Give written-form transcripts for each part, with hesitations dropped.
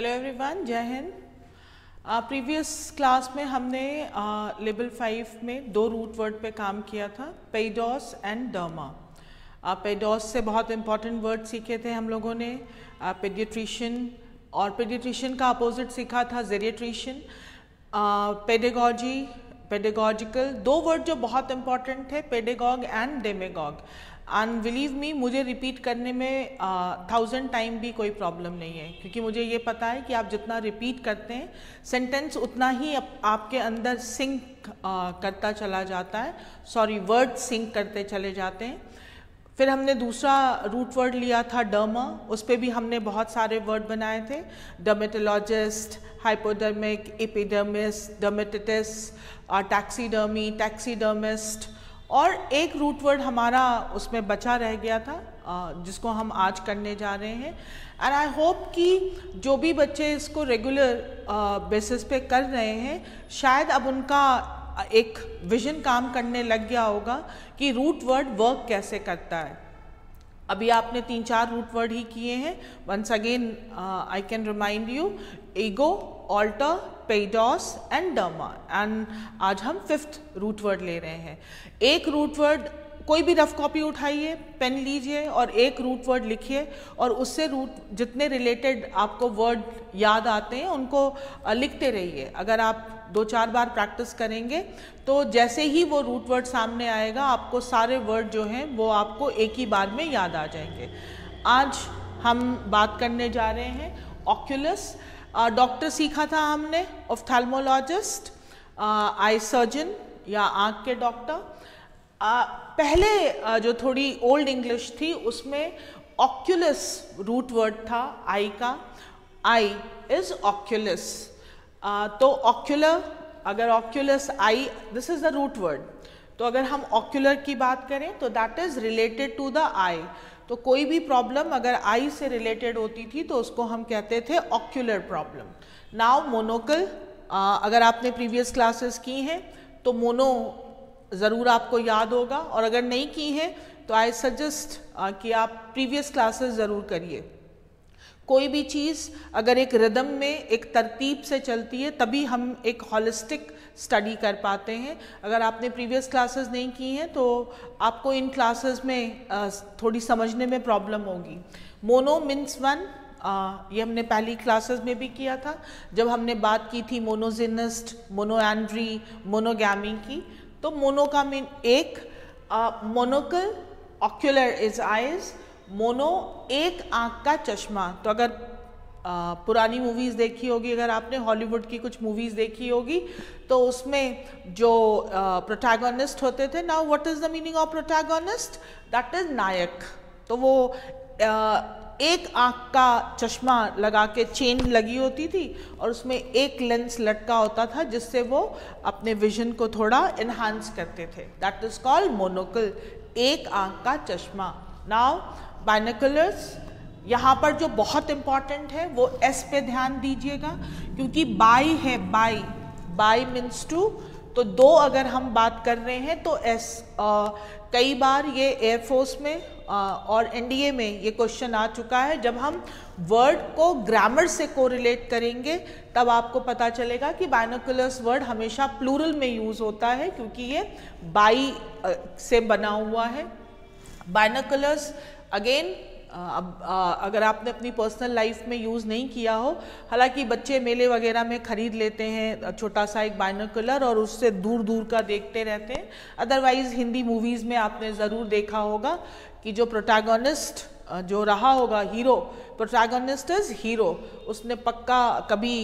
Hello everyone, जय Hind. Previous class में हमने लेवल 5 में दो रूट वर्ड पे काम किया था, पेडोस एंड डर्मा। पेडोस से बहुत इंपॉर्टेंट वर्ड सीखे थे हम लोगों ने, पेडियाट्रिशियन, और पेडियाट्रिशियन का अपोजिट सीखा था जेरियाट्रिशियन। पेडागॉजी, पेडागॉजिकल, दो वर्ड जो बहुत इंपॉर्टेंट थे, pedagogue and demagogue. And believe me, मुझे रिपीट करने में 1000 टाइम भी कोई प्रॉब्लम नहीं है, क्योंकि मुझे ये पता है कि आप जितना रिपीट करते हैं सेंटेंस उतना ही आपके अंदर सिंक करता चला जाता है, वर्ड सिंक करते चले जाते हैं। फिर हमने दूसरा रूट वर्ड लिया था डर्मा, उस पर भी हमने बहुत सारे वर्ड बनाए थे, dermatologist, hypodermic, epidermis, dermatitis, taxidermy, taxidermist, और एक रूट वर्ड हमारा उसमें बचा रह गया था जिसको हम आज करने जा रहे हैं। एंड आई होप कि जो भी बच्चे इसको रेगुलर बेसिस पे कर रहे हैं, शायद अब उनका एक विजन काम करने लग गया होगा कि रूट वर्ड वर्क कैसे करता है। अभी आपने 3-4 रूट वर्ड ही किए हैं। Once again I can remind you, ego, alter, pedos and derma. And आज हम 5th रूट वर्ड ले रहे हैं। एक रूट वर्ड, कोई भी रफ कॉपी उठाइए, पेन लीजिए और एक रूट वर्ड लिखिए, और उससे रूट जितने रिलेटेड आपको वर्ड याद आते हैं उनको लिखते रहिए। अगर आप 2-4 बार प्रैक्टिस करेंगे तो जैसे ही वो रूट वर्ड सामने आएगा, आपको सारे वर्ड जो हैं वो आपको एक ही बार में याद आ जाएंगे। आज हम बात करने जा रहे हैं ऑक्यूलस। डॉक्टर सीखा था हमने, ऑफ्थेल्मोलॉजिस्ट, आई सर्जन या आँख के डॉक्टर। पहले जो थोड़ी ओल्ड इंग्लिश थी उसमें ऑक्यूलस रूट वर्ड था आई का, आई इज ऑक्यूलस। तो ऑक्यूलर, अगर oculus eye, this is the root word. तो अगर हम ऑक्यूलर की बात करें तो that is related to the eye. तो कोई भी प्रॉब्लम अगर आई से रिलेटेड होती थी तो उसको हम कहते थे ऑक्यूलर प्रॉब्लम। नाउ मोनोकल, अगर आपने प्रीवियस क्लासेस की हैं तो मोनो ज़रूर आपको याद होगा, और अगर नहीं की है तो आई सजेस्ट कि आप प्रीवियस क्लासेस ज़रूर करिए। कोई भी चीज़ अगर एक रिदम में, एक तरतीब से चलती है, तभी हम एक हॉलिस्टिक स्टडी कर पाते हैं। अगर आपने प्रीवियस क्लासेस नहीं की हैं तो आपको इन क्लासेस में थोड़ी समझने में प्रॉब्लम होगी। मोनो मीन्स वन, ये हमने पहली क्लासेस में भी किया था जब हमने बात की थी मोनोजिनिस्ट, मोनोएंड्री, मोनोगैमी की। तो मोनो का मीन एक, मोनोकल, ऑक्यूलर इज आइज, मोनो एक आँख का चश्मा। तो अगर पुरानी मूवीज़ देखी होगी, अगर आपने हॉलीवुड की कुछ मूवीज़ देखी होगी तो उसमें जो प्रोटैगोनिस्ट होते थे, now what is the meaning of protagonist? That is नायक। तो वो एक आँख का चश्मा लगा के चेन लगी होती थी और उसमें एक लेंस लटका होता था जिससे वो अपने विजन को थोड़ा इन्हांस करते थे। दैट इज कॉल्ड मोनोकल, एक आँख का चश्मा। नाउ बाइनोकुलर्स, यहाँ पर जो बहुत इम्पॉर्टेंट है वो एस पे ध्यान दीजिएगा, क्योंकि बाई है, बाई, बाई मीन्स टू। तो दो अगर हम बात कर रहे हैं तो एस। कई बार ये एयरफोर्स में और एनडीए में ये क्वेश्चन आ चुका है। जब हम वर्ड को ग्रामर से कोरिलेट करेंगे तब आपको पता चलेगा कि बाइनोकुलर्स वर्ड हमेशा प्लूरल में यूज़ होता है, क्योंकि ये बाई से बना हुआ है। बाइनोकुलर्स अगेन, अगर आपने अपनी पर्सनल लाइफ में यूज़ नहीं किया हो, हालांकि बच्चे मेले वगैरह में ख़रीद लेते हैं छोटा सा एक बाइनोकुलर और उससे दूर दूर का देखते रहते हैं। अदरवाइज़ हिंदी मूवीज़ में आपने ज़रूर देखा होगा कि जो प्रोटैगोनिस्ट जो रहा होगा, हीरो, प्रोटैगोनिस्ट इज हीरो, उसने पक्का कभी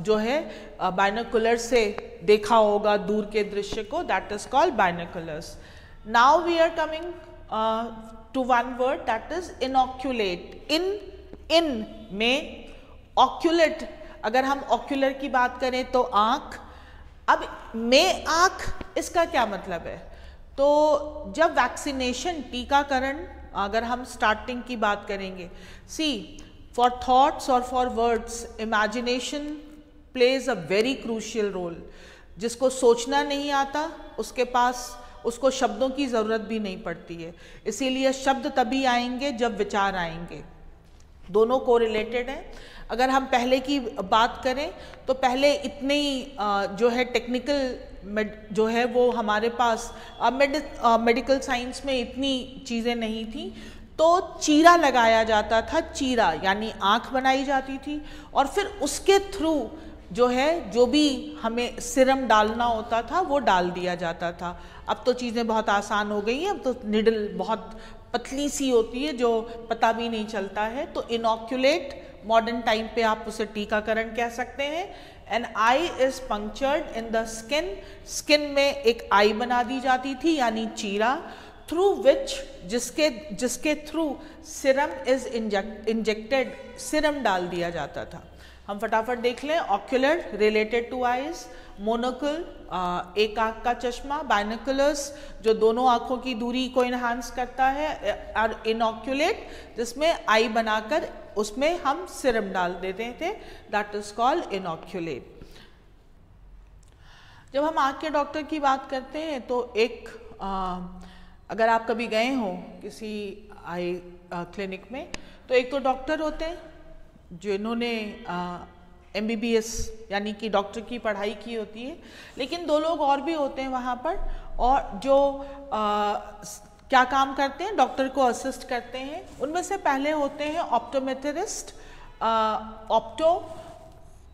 जो है बाइनोकुलर से देखा होगा दूर के दृश्य को। That is called binoculars. Now we are coming to one word, that is inoculate. in में oculate, अगर हम ocular की बात करें तो आँख। अब में आँख, इसका क्या मतलब है? तो जब वैक्सीनेशन, टीकाकरण, अगर हम स्टार्टिंग की बात करेंगे, सी फॉर थॉट्स और for words imagination plays a very crucial role. जिसको सोचना नहीं आता उसके पास, उसको शब्दों की ज़रूरत भी नहीं पड़ती है। इसीलिए शब्द तभी आएंगे जब विचार आएंगे। दोनों को रिलेटेड हैं। अगर हम पहले की बात करें तो पहले इतनी जो है टेक्निकल जो है वो हमारे पास मेडिकल साइंस में इतनी चीज़ें नहीं थी, तो चीरा लगाया जाता था, चीरा यानी आँख बनाई जाती थी और फिर उसके थ्रू जो है जो भी हमें सिरम डालना होता था वो डाल दिया जाता था। अब तो चीज़ें बहुत आसान हो गई हैं, अब तो निडल बहुत पतली सी होती है जो पता भी नहीं चलता है। तो इनॉक्यूलेट मॉडर्न टाइम पे आप उसे टीकाकरण कह सकते हैं। An eye is punctured in the skin, skin में एक आई बना दी जाती थी यानी चीरा, थ्रू विच जिसके through serum is injected, Siram डाल दिया जाता था। हम फटाफट देख लें। ऑक्यूलर रिलेटेड टू आइज, मोनोकुल एक आँख का चश्मा, बाइनोकुलर्स जो दोनों आँखों की दूरी को इन्हांस करता है, और इनॉक्यूलेट जिसमें आई बनाकर उसमें हम सिरम डाल देते थे, दैट इज कॉल्ड इनॉक्यूलेट। जब हम आँख के डॉक्टर की बात करते हैं तो एक अगर आप कभी गए हो किसी आई क्लिनिक में तो एक तो डॉक्टर होते हैं जिन्होंने MBBS यानी कि डॉक्टर की पढ़ाई की होती है, लेकिन दो लोग और भी होते हैं वहाँ पर और जो क्या काम करते हैं, डॉक्टर को असिस्ट करते हैं। उनमें से पहले होते हैं ऑप्टोमेट्रिस्ट,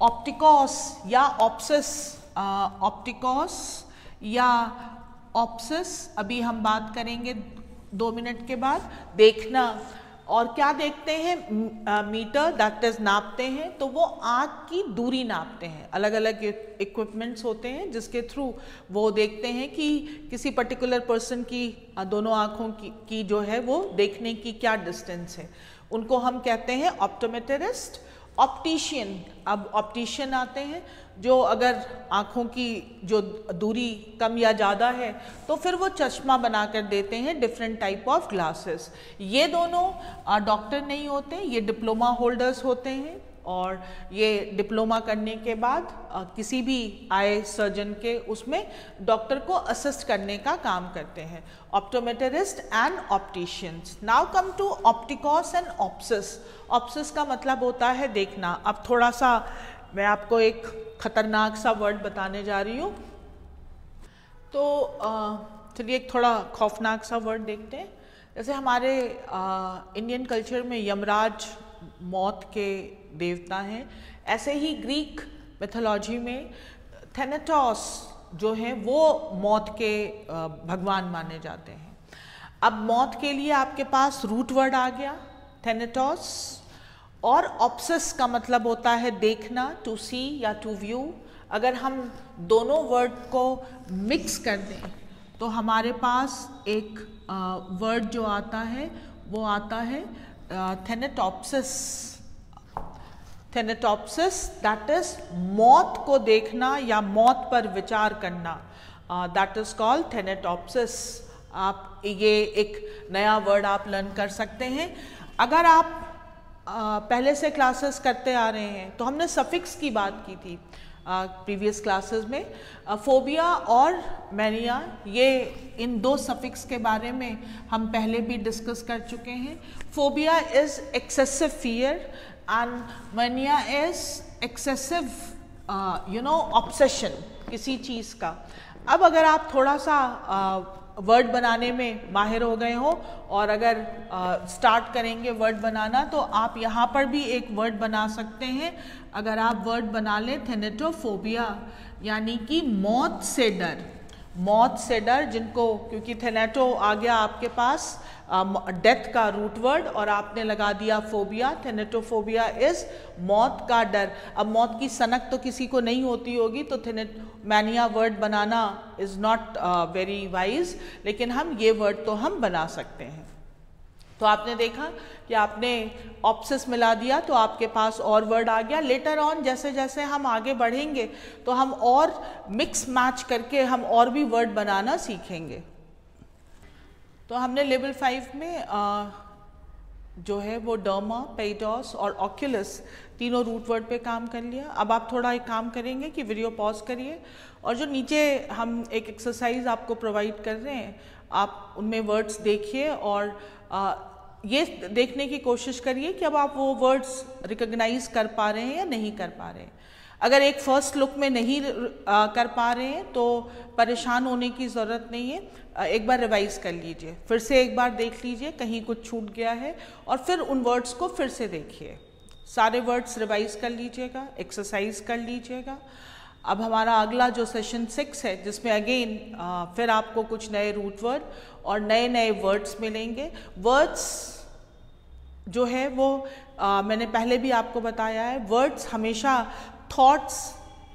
ऑप्टिकॉस या ऑप्सिस, ऑप्टिकॉस या ऑप्सिस अभी हम बात करेंगे 2 मिनट के बाद। देखना और क्या देखते हैं, मीटर, दैट इज नापते हैं, तो वो आँख की दूरी नापते हैं। अलग अलग इक्विपमेंट्स होते हैं जिसके थ्रू वो देखते हैं कि किसी पर्टिकुलर पर्सन की दोनों आँखों की जो है वो देखने की क्या डिस्टेंस है, उनको हम कहते हैं ऑप्टोमेट्रिस्ट। ऑप्टिशियन, अब ऑप्टिशियन आते हैं जो अगर आँखों की जो दूरी कम या ज़्यादा है तो फिर वो चश्मा बना कर देते हैं, डिफरेंट टाइप ऑफ ग्लासेस। ये दोनों डॉक्टर नहीं होते, ये डिप्लोमा होल्डर्स होते हैं और ये डिप्लोमा करने के बाद किसी भी आई सर्जन के उसमें डॉक्टर को असिस्ट करने का काम करते हैं, optometrist and opticians. Now come to opticos and opsis. Opsis का मतलब होता है देखना। अब थोड़ा सा मैं आपको एक खतरनाक सा वर्ड बताने जा रही हूँ, तो चलिए एक थोड़ा खौफनाक सा वर्ड देखते हैं। जैसे हमारे इंडियन कल्चर में यमराज मौत के देवता हैं, ऐसे ही ग्रीक मिथोलॉजी में थेनेटोस जो है वो मौत के भगवान माने जाते हैं। अब मौत के लिए आपके पास रूट वर्ड आ गया थेनेटोस, और ऑप्सिस का मतलब होता है देखना, टू सी या टू व्यू। अगर हम दोनों वर्ड को मिक्स कर दें तो हमारे पास एक वर्ड जो आता है वो आता है थेनेटोप्सिस। थेनेटोप्सिस दैट इज मौत को देखना या मौत पर विचार करना, दैट इज कॉल्ड थेनेटोप्सिस। आप ये एक नया वर्ड आप लर्न कर सकते हैं। अगर आप पहले से क्लासेस करते आ रहे हैं तो हमने सफिक्स की बात की थी प्रीवियस क्लासेस में। फोबिया और मैनिया, ये इन दो सफिक्स के बारे में हम पहले भी डिस्कस कर चुके हैं। Phobia is excessive fear and mania is excessive obsession किसी चीज़ का। अब अगर आप थोड़ा सा वर्ड बनाने में माहिर हो गए हो और अगर स्टार्ट करेंगे वर्ड बनाना तो आप यहाँ पर भी एक वर्ड बना सकते हैं। अगर आप वर्ड बना लें थेनेटोफोबिया यानी कि मौत से डर, मौत से डर, जिनको क्योंकि थेनेटो आ गया आपके पास डेथ का रूट वर्ड और आपने लगा दिया फोबिया, थेनेटोफोबिया इज मौत का डर। अब मौत की सनक तो किसी को नहीं होती होगी तो mania word banana is not very wise, लेकिन हम ये वर्ड तो हम बना सकते हैं। तो आपने देखा कि आपने ऑप्सिस मिला दिया तो आपके पास और वर्ड आ गया। लेटर ऑन जैसे जैसे हम आगे बढ़ेंगे तो हम और मिक्स मैच करके हम और भी वर्ड बनाना सीखेंगे। तो हमने लेवल 5 में जो है वो डर्मा, पेइडोस और ऑक्यूलस तीनों रूट वर्ड पे काम कर लिया। अब आप थोड़ा एक काम करेंगे कि वीडियो पॉज करिए और जो नीचे हम एक एक्सरसाइज आपको प्रोवाइड कर रहे हैं आप उनमें वर्ड्स देखिए और ये देखने की कोशिश करिए कि अब आप वो वर्ड्स रिकॉग्नाइज कर पा रहे हैं या नहीं कर पा रहे हैं। अगर एक फर्स्ट लुक में नहीं कर पा रहे हैं तो परेशान होने की ज़रूरत नहीं है। एक बार रिवाइज कर लीजिए, फिर से एक बार देख लीजिए कहीं कुछ छूट गया है, और फिर उन वर्ड्स को फिर से देखिए। सारे वर्ड्स रिवाइज कर लीजिएगा, एक्सरसाइज कर लीजिएगा। अब हमारा अगला जो सेशन 6 है, जिसमें अगेन फिर आपको कुछ नए रूट वर्ड और नए नए वर्ड्स मिलेंगे। वर्ड्स जो है वो मैंने पहले भी आपको बताया है, वर्ड्स हमेशा थॉट्स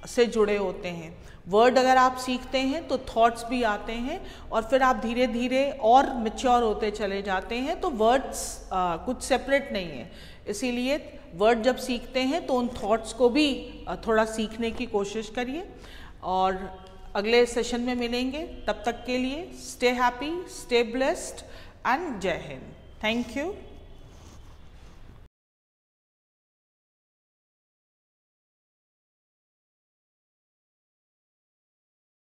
से जुड़े होते हैं। वर्ड अगर आप सीखते हैं तो थॉट्स भी आते हैं, और फिर आप धीरे धीरे और मैच्योर होते चले जाते हैं। तो वर्ड्स कुछ सेपरेट नहीं है, इसीलिए वर्ड जब सीखते हैं तो उन थॉट्स को भी थोड़ा सीखने की कोशिश करिए। और अगले सेशन में मिलेंगे, तब तक के लिए stay happy, stay blessed and जय हिंद। Thank you.